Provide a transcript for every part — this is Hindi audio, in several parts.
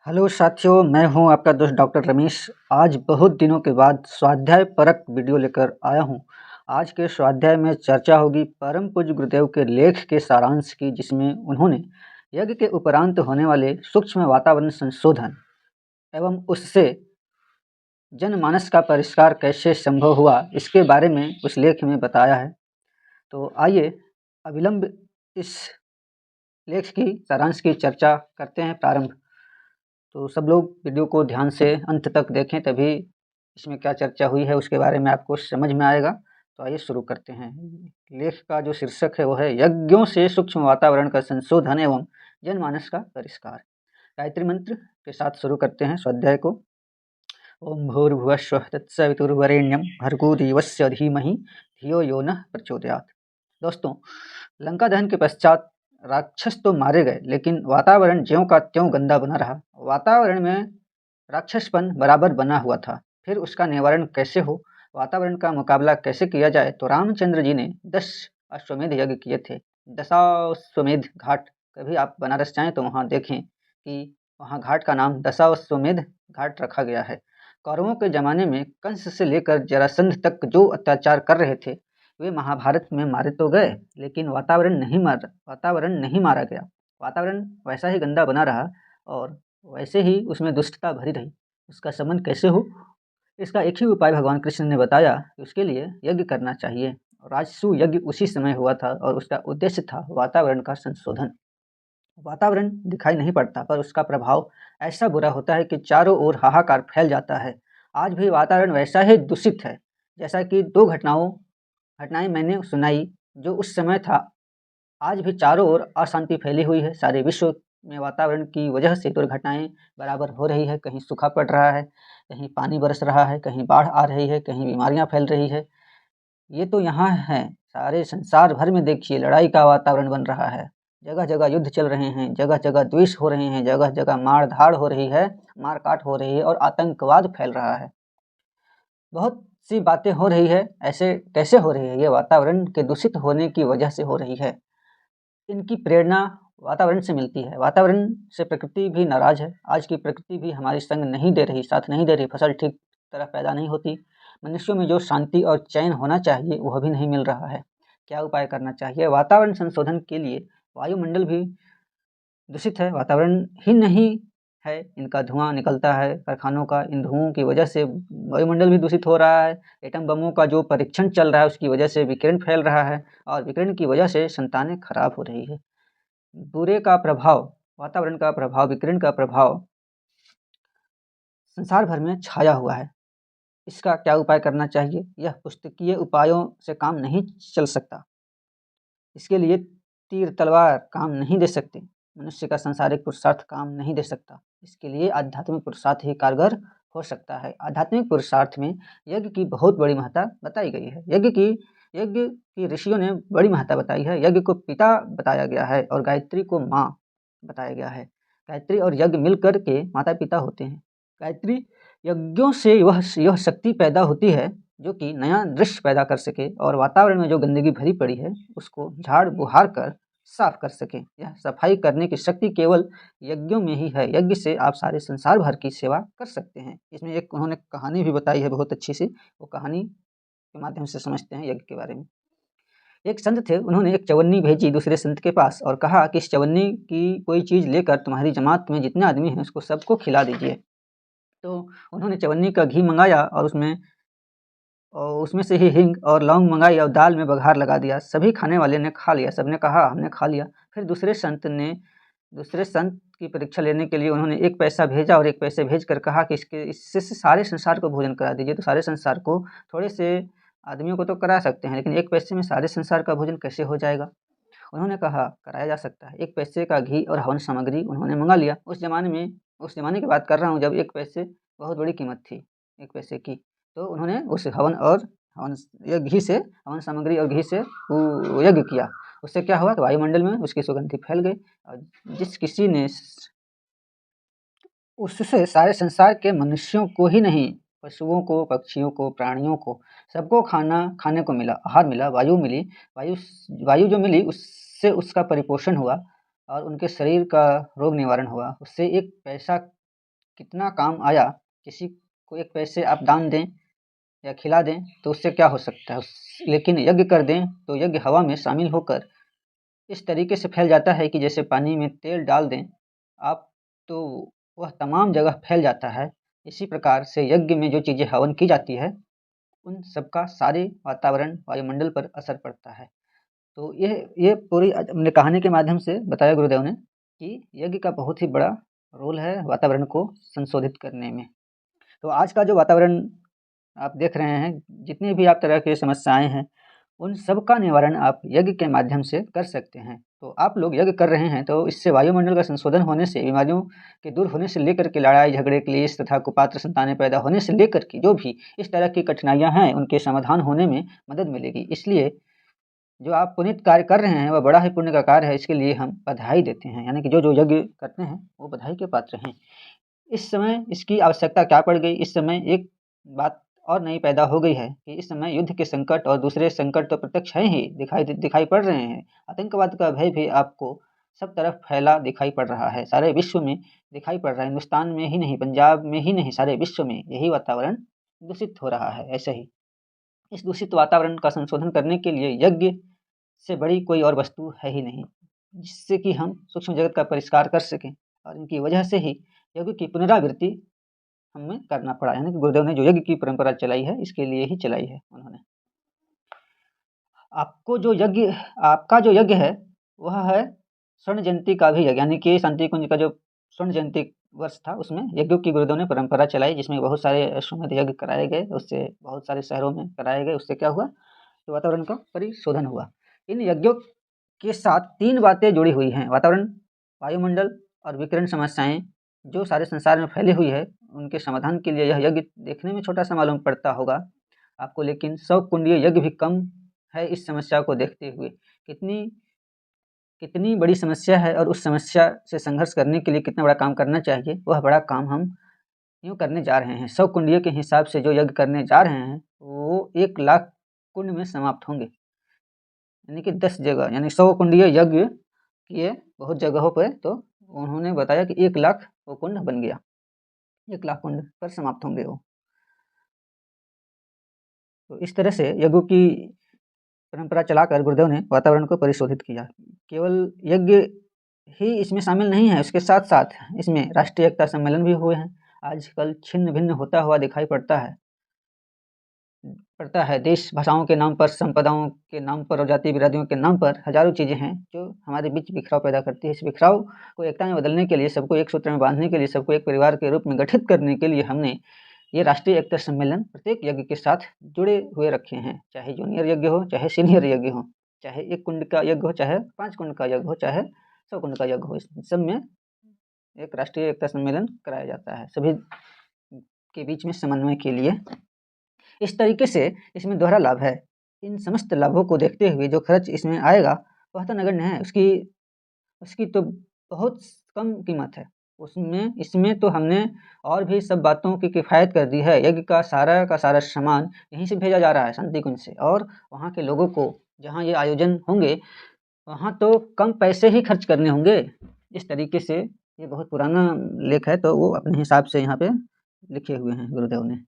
हेलो साथियों, मैं हूं आपका दोस्त डॉक्टर रमेश। आज बहुत दिनों के बाद स्वाध्याय परक वीडियो लेकर आया हूं। आज के स्वाध्याय में चर्चा होगी परम पूज्य गुरुदेव के लेख के सारांश की, जिसमें उन्होंने यज्ञ के उपरांत होने वाले सूक्ष्म वातावरण संशोधन एवं उससे जनमानस का परिष्कार कैसे संभव हुआ, इसके बारे में उस लेख में बताया है। तो आइए अविलंब इस लेख की सारांश की चर्चा करते हैं प्रारंभ। तो सब लोग वीडियो को ध्यान से अंत तक देखें, तभी इसमें क्या चर्चा हुई है उसके बारे में आपको समझ में आएगा। तो आइए शुरू करते हैं। लेख का जो शीर्षक है वो है यज्ञों से सूक्ष्म वातावरण का संशोधन एवं जनमानस का परिष्कार। गायत्री मंत्र के साथ शुरू करते हैं स्वाध्याय को। ओम भूर्भुवस्वः तत्सवितुर्वरेण्यं भर्गो देवस्य धीमहि धियो यो नः प्रचोदयात्। दोस्तों, लंका दहन के पश्चात राक्षस तो मारे गए, लेकिन वातावरण ज्यों का त्यों गंदा बना रहा। वातावरण में राक्षसपन बराबर बना हुआ था। फिर उसका निवारण कैसे हो, वातावरण का मुकाबला कैसे किया जाए, तो रामचंद्र जी ने 10 अश्वमेध यज्ञ किए थे। दशाश्वमेध घाट, कभी आप बनारस जाएं तो वहाँ देखें कि वहाँ घाट का नाम दशाश्वमेध घाट रखा गया है। कौरवों के ज़माने में कंस से लेकर जरासंध तक जो अत्याचार कर रहे थे, वे महाभारत में मारे तो गए, लेकिन वातावरण नहीं मारा गया। वातावरण वैसा ही गंदा बना रहा और वैसे ही उसमें दुष्टता भरी रही। उसका शमन कैसे हो, इसका एक ही उपाय भगवान कृष्ण ने बताया कि उसके लिए यज्ञ करना चाहिए। राजसू यज्ञ उसी समय हुआ था और उसका उद्देश्य था वातावरण का संशोधन। वातावरण दिखाई नहीं पड़ता, पर उसका प्रभाव ऐसा बुरा होता है कि चारों ओर हाहाकार फैल जाता है। आज भी वातावरण वैसा ही दूषित है, जैसा कि दो घटनाएं मैंने सुनाई जो उस समय था। आज भी चारों ओर अशांति फैली हुई है। सारे विश्व में वातावरण की वजह से दुर्घटनाएं बराबर हो रही है। कहीं सूखा पड़ रहा है, कहीं पानी बरस रहा है, कहीं बाढ़ आ रही है, कहीं बीमारियां फैल रही है। ये तो यहाँ है, सारे संसार भर में देखिए लड़ाई का वातावरण बन रहा है। जगह जगह युद्ध चल रहे हैं, जगह जगह द्वेष हो रहे हैं, जगह जगह मार धाड़ हो रही है, मारकाट हो रही है और आतंकवाद फैल रहा है। बहुत सी बातें हो रही है। ऐसे कैसे हो रही है? ये वातावरण के दूषित होने की वजह से हो रही है। इनकी प्रेरणा वातावरण से मिलती है। वातावरण से प्रकृति भी नाराज है। आज की प्रकृति भी हमारी संग नहीं दे रही, साथ नहीं दे रही। फसल ठीक तरह पैदा नहीं होती। मनुष्यों में जो शांति और चैन होना चाहिए वह भी नहीं मिल रहा है। क्या उपाय करना चाहिए? वातावरण संशोधन के लिए वायुमंडल भी दूषित है। वातावरण ही नहीं है, इनका धुआं निकलता है कारखानों का। इन धुओं की वजह से वायुमंडल भी दूषित हो रहा है। एटम बमों का जो परीक्षण चल रहा है उसकी वजह से विकिरण फैल रहा है और विकिरण की वजह से संतानें खराब हो रही है। बुरे का प्रभाव, वातावरण का प्रभाव, विकिरण का प्रभाव संसार भर में छाया हुआ है। इसका क्या उपाय करना चाहिए? यह पुस्तकीय उपायों से काम नहीं चल सकता। इसके लिए तीर तलवार काम नहीं दे सकते। मनुष्य का सांसारिक पुरुषार्थ काम नहीं दे सकता। इसके लिए आध्यात्मिक पुरुषार्थ ही कारगर हो सकता है। आध्यात्मिक पुरुषार्थ में यज्ञ की बहुत बड़ी महत्ता बताई गई है। यज्ञ की ऋषियों ने बड़ी महत्ता बताई है। यज्ञ को पिता बताया गया है और गायत्री को माँ बताया गया है। गायत्री और यज्ञ मिलकर के माता पिता होते हैं। गायत्री यज्ञों से यह शक्ति पैदा होती है जो कि नया दृश्य पैदा कर सके और वातावरण में जो गंदगी भरी पड़ी है उसको झाड़ बुहार कर साफ कर सके। यह सफाई करने की शक्ति केवल यज्ञों में ही है। यज्ञ से आप सारे संसार भर की सेवा कर सकते हैं। इसमें एक उन्होंने कहानी भी बताई है बहुत अच्छी सी, वो कहानी के माध्यम से समझते हैं यज्ञ के बारे में। एक संत थे, उन्होंने एक चवन्नी भेजी दूसरे संत के पास और कहा कि इस चवन्नी की कोई चीज़ लेकर तुम्हारी जमात में जितने आदमी हैं उसको सबको खिला दीजिए। तो उन्होंने चवन्नी का घी मंगाया और उसमें से ही हींग और लौंग मंगाई और दाल में बघार लगा दिया। सभी खाने वाले ने खा लिया। सबने कहा हमने खा लिया। फिर दूसरे संत की परीक्षा लेने के लिए उन्होंने एक पैसा भेजा और एक पैसे भेजकर कहा कि इससे सारे संसार को भोजन करा दीजिए। तो सारे संसार को, थोड़े से आदमियों को तो करा सकते हैं, लेकिन एक पैसे में सारे संसार का भोजन कैसे हो जाएगा? उन्होंने कहा कराया जा सकता है। एक पैसे का घी और हवन सामग्री उन्होंने मंगा लिया। उस ज़माने की बात कर रहा हूँ जब एक पैसे बहुत बड़ी कीमत थी, एक पैसे की। तो उन्होंने उस हवन या घी से, हवन सामग्री और घी से वो यज्ञ किया। उससे क्या हुआ कि वायुमंडल में उसकी सुगंधि फैल गई और जिस किसी ने उससे सारे संसार के मनुष्यों को ही नहीं, पशुओं को, पक्षियों को, प्राणियों को, सबको खाना खाने को मिला, आहार मिला, वायु मिली। वायु वायु जो मिली उससे उसका परिपोषण हुआ और उनके शरीर का रोग निवारण हुआ। उससे एक पैसा कितना काम आया, किसी को एक पैसे आप दान दें या खिला दें तो उससे क्या हो सकता है, लेकिन यज्ञ कर दें तो यज्ञ हवा में शामिल होकर इस तरीके से फैल जाता है कि जैसे पानी में तेल डाल दें आप तो वह तमाम जगह फैल जाता है। इसी प्रकार से यज्ञ में जो चीज़ें हवन की जाती है उन सबका सारे वातावरण वायुमंडल पर असर पड़ता है। तो ये पूरी हमने कहानी के माध्यम से बताया गुरुदेव ने कि यज्ञ का बहुत ही बड़ा रोल है वातावरण को संशोधित करने में। तो आज का जो वातावरण आप देख रहे हैं, जितनी भी आप तरह की समस्याएं हैं उन सब का निवारण आप यज्ञ के माध्यम से कर सकते हैं। तो आप लोग यज्ञ कर रहे हैं तो इससे वायुमंडल का संशोधन होने से, बीमारियों के दूर होने से लेकर के लड़ाई झगड़े क्लेश तथा कुपात्र संतानें पैदा होने से लेकर के जो भी इस तरह की कठिनाइयां हैं उनके समाधान होने में मदद मिलेगी। इसलिए जो आप पुनीत कार्य कर रहे हैं वह बड़ा ही पुण्य का कार्य है, इसके लिए हम बधाई देते हैं। यानी कि जो यज्ञ करते हैं वो बधाई के पात्र हैं। इस समय इसकी आवश्यकता क्या पड़ गई, इस समय एक बात और नई पैदा हो गई है कि इस समय युद्ध के संकट और दूसरे संकट तो प्रत्यक्ष हैं ही, दिखाई पड़ रहे हैं। आतंकवाद का भय भी आपको सब तरफ फैला दिखाई पड़ रहा है, सारे विश्व में दिखाई पड़ रहा है। हिंदुस्तान में ही नहीं, पंजाब में ही नहीं, सारे विश्व में यही वातावरण दूषित हो रहा है। ऐसे ही इस दूषित वातावरण का संशोधन करने के लिए यज्ञ से बड़ी कोई और वस्तु है ही नहीं, जिससे कि हम सूक्ष्म जगत का परिष्कार कर सकें। और इनकी वजह से ही यज्ञ की पुनरावृत्ति हमें करना पड़ा। यानी कि गुरुदेव ने जो यज्ञ की परंपरा चलाई है इसके लिए ही चलाई है उन्होंने। आपका जो यज्ञ है वह है स्वर्ण जयंती का भी यज्ञ, यानी कि शांति कुंज का जो स्वर्ण जयंती वर्ष था उसमें यज्ञों की गुरुदेव ने परंपरा चलाई, जिसमें बहुत सारे अश्वमेध यज्ञ कराए गए, उससे बहुत सारे शहरों में कराए गए। उससे क्या हुआ तो वातावरण का परिशोधन हुआ। इन यज्ञों के साथ 3 बातें जुड़ी हुई हैं, वातावरण, वायुमंडल और विकिरण समस्याएं जो सारे संसार में फैली हुई है उनके समाधान के लिए यह यज्ञ देखने में छोटा सा मालूम पड़ता होगा आपको, लेकिन 100 कुंडीय यज्ञ भी कम है इस समस्या को देखते हुए। कितनी बड़ी समस्या है और उस समस्या से संघर्ष करने के लिए कितना बड़ा काम करना चाहिए, वह बड़ा काम हम यूँ करने जा रहे हैं। 100 कुंडियों के हिसाब से जो यज्ञ करने जा रहे हैं वो 1 लाख कुंड में समाप्त होंगे, यानी कि 10 जगह, यानी 100 कुंडीय यज्ञ किए बहुत जगहों पर, तो उन्होंने बताया कि 1 लाख वो कुंड बन गया, 1 लाख कुंड पर समाप्त होंगे वो। तो इस तरह से यज्ञों की परंपरा चलाकर गुरुदेव ने वातावरण को परिशोधित किया। केवल यज्ञ ही इसमें शामिल नहीं है, उसके साथ साथ इसमें राष्ट्रीय एकता सम्मेलन भी हुए हैं। आजकल छिन्न भिन्न होता हुआ दिखाई पड़ता है। देश भाषाओं के नाम पर, संपदाओं के नाम पर और जाति बिरादियों के नाम पर हजारों चीज़ें हैं जो हमारे बीच बिखराव पैदा करती है। इस बिखराव को एकता में बदलने के लिए, सबको एक सूत्र में बांधने के लिए, सबको एक परिवार के रूप में गठित करने के लिए हमने ये राष्ट्रीय एकता सम्मेलन प्रत्येक यज्ञ के साथ जुड़े हुए रखे हैं। चाहे जूनियर यज्ञ हो, चाहे सीनियर यज्ञ हो, चाहे 1 कुंड का यज्ञ हो, चाहे 5 कुंड का यज्ञ हो, चाहे 100 कुंड का यज्ञ हो, इस सब में एक राष्ट्रीय एकता सम्मेलन कराया जाता है सभी के बीच में समन्वय के लिए। इस तरीके से इसमें दोहरा लाभ है। इन समस्त लाभों को देखते हुए जो खर्च इसमें आएगा वह तो नगण्य है, उसकी तो बहुत कम कीमत है। इसमें तो हमने और भी सब बातों की किफ़ायत कर दी है। यज्ञ का सारा सामान यहीं से भेजा जा रहा है शांति कुंज से, और वहाँ के लोगों को जहाँ ये आयोजन होंगे वहाँ तो कम पैसे ही खर्च करने होंगे। इस तरीके से ये बहुत पुराना लेख है, तो वो अपने हिसाब से यहाँ पे लिखे हुए हैं गुरुदेव ने।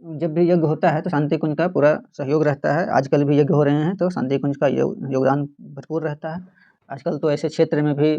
जब भी यज्ञ होता है तो शांति कुंज का पूरा सहयोग रहता है। आजकल भी यज्ञ हो रहे हैं तो शांति कुंज का योगदान भरपूर रहता है। आजकल तो ऐसे क्षेत्र में भी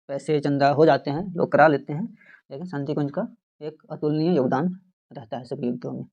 पैसे चंदा हो जाते हैं, लोग करा लेते हैं, लेकिन शांति कुंज का एक अतुलनीय योगदान रहता है सभी यज्ञों में।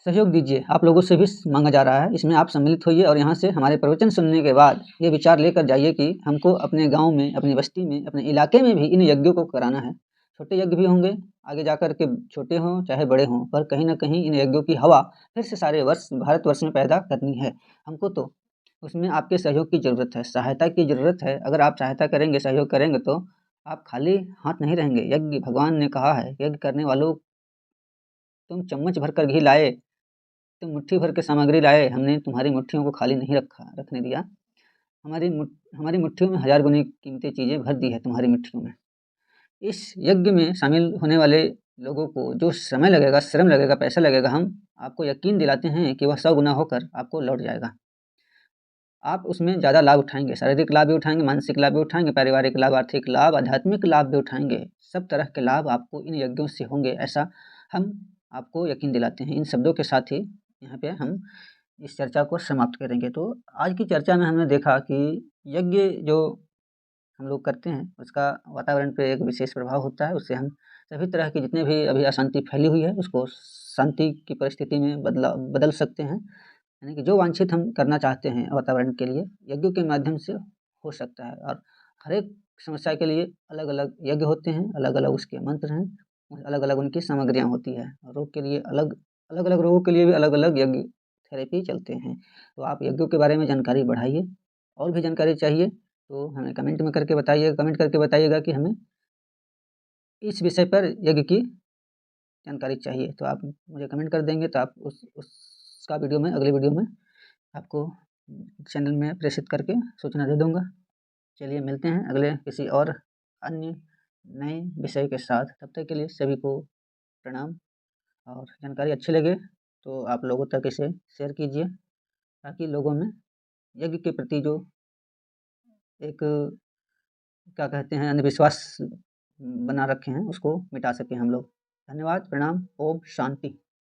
सहयोग दीजिए, आप लोगों से भी मांगा जा रहा है, इसमें आप सम्मिलित होइए और यहाँ से हमारे प्रवचन सुनने के बाद ये विचार लेकर जाइए कि हमको अपने गाँव में, अपनी बस्ती में, अपने इलाके में भी इन यज्ञों को कराना है। छोटे यज्ञ भी होंगे आगे जाकर के, छोटे हों चाहे बड़े हों, पर कहीं न कहीं इन यज्ञों की हवा फिर से सारे भारतवर्ष में पैदा करनी है हमको। तो उसमें आपके सहयोग की ज़रूरत है, सहायता की ज़रूरत है। अगर आप सहायता करेंगे, सहयोग करेंगे तो आप खाली हाथ नहीं रहेंगे। यज्ञ, भगवान ने कहा है, यज्ञ करने वालों तुम चम्मच भर कर घी लाए, तुम मुट्ठी भर के सामग्री लाए, हमने तुम्हारी मुट्ठियों को खाली नहीं रखने दिया। हमारी मुट्ठियों में 1000 गुनी कीमती चीज़ें भर दी है तुम्हारी मुट्ठियों में। इस यज्ञ में शामिल होने वाले लोगों को जो समय लगेगा, श्रम लगेगा, पैसा लगेगा, हम आपको यकीन दिलाते हैं कि वह 100 गुना होकर आपको लौट जाएगा। आप उसमें ज़्यादा लाभ उठाएँगे, शारीरिक लाभ भी उठाएँगे, मानसिक लाभ भी उठाएँगे, पारिवारिक लाभ, आर्थिक लाभ, आध्यात्मिक लाभ भी उठाएँगे। सब तरह के लाभ आपको इन यज्ञों से होंगे, ऐसा हम आपको यकीन दिलाते हैं। इन शब्दों के साथ ही यहाँ पे हम इस चर्चा को समाप्त करेंगे। तो आज की चर्चा में हमने देखा कि यज्ञ जो हम लोग करते हैं, उसका वातावरण पे एक विशेष प्रभाव होता है। उससे हम सभी तरह की जितने भी अभी अशांति फैली हुई है, उसको शांति की परिस्थिति में बदल सकते हैं। यानी कि जो वांछित हम करना चाहते हैं वातावरण के लिए, यज्ञों के माध्यम से हो सकता है। और हर एक समस्या के लिए अलग-अलग यज्ञ होते हैं, अलग-अलग उसके मंत्र हैं, अलग-अलग उनकी सामग्रियाँ होती हैं। रोग के लिए अलग-अलग रोगों के लिए भी अलग-अलग यज्ञ थेरेपी चलते हैं। तो आप यज्ञों के बारे में जानकारी बढ़ाइए। और भी जानकारी चाहिए तो हमें कमेंट करके बताइएगा कि हमें इस विषय पर यज्ञ की जानकारी चाहिए। तो आप मुझे कमेंट कर देंगे तो आप उसका वीडियो में अगले वीडियो में आपको चैनल में प्रेषित करके सूचना दे दूँगा। चलिए मिलते हैं अगले किसी और अन्य नए विषय के साथ। तब तक के लिए सभी को प्रणाम। और जानकारी अच्छी लगे तो आप लोगों तक इसे शेयर कीजिए, ताकि लोगों में यज्ञ के प्रति जो एक क्या कहते हैं अंधविश्वास बना रखे हैं, उसको मिटा सकें हम लोग। धन्यवाद, प्रणाम, ओम शांति।